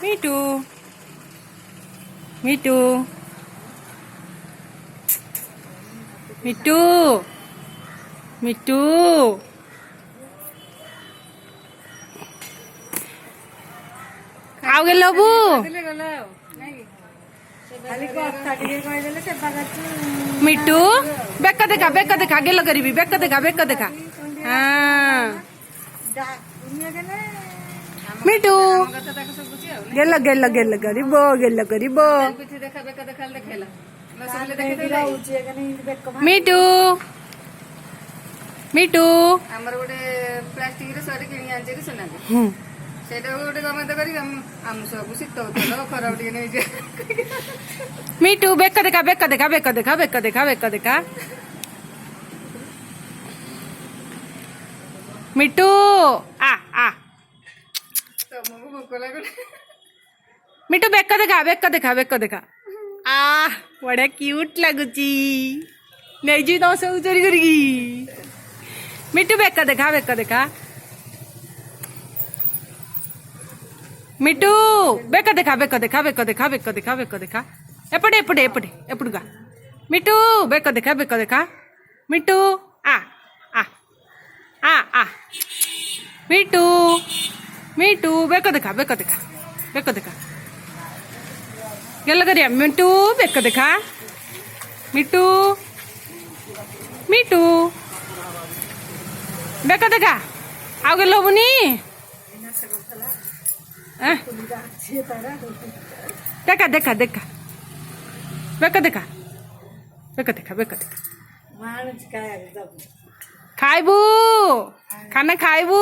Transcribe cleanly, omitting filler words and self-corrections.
Me too me too me too me too ଆଉ ଗେଲ ହବୁ ମିଟୁ ବେକ ଦେଖା ଗେଲ କରିବି ବେକ ଦେଖା ହଁ ମିଟୁ ଗେଲ କରିବ ମିଟୁ ମିଟୁ ଆମର ଗୋଟେ ପ୍ଲାଷ୍ଟିକ ରେ ସରି କିଣି ଆଣିଛି ସୁନା ସେଇଟା ଗୋଟେ ଗମେଣ୍ଟ କରି ଆମ ସବୁ ଶୀତ ହଉଥିଲ ଖରାପ ଟିକେ ନେଇଯିବା ମିଟୁ ବେକ ଦେଖା ମିଟୁ ଆ ତମକୁ ଭୋକ ଲାଗୁନି ମିଟୁ ବେକ ଦେଖା ଆ ବଢିଆ କ୍ୟୁଟ ଲାଗୁଛି ନେଇଯିବି ତମ ସବୁ ଚୋରି କରିକି ମିଟୁ ବେକ ଦେଖା ମିଟୁ ବେକ ଦେଖା ଏପଟେ କା ମିଟୁ ବେକ ଦେଖା ମିଟୁ ଆ ମିଟୁ ବେକ ଦେଖା ଗେଲ କରିବା ମିଟୁ ବେକ ଦେଖା ମିଟୁ ବେକ ଦେଖା ଆଉ ଗେଲ ହବୁନି ଦେଖା ବେକ ଦେଖା ଖାଇବୁ ଖାନା ଖାଇବୁ।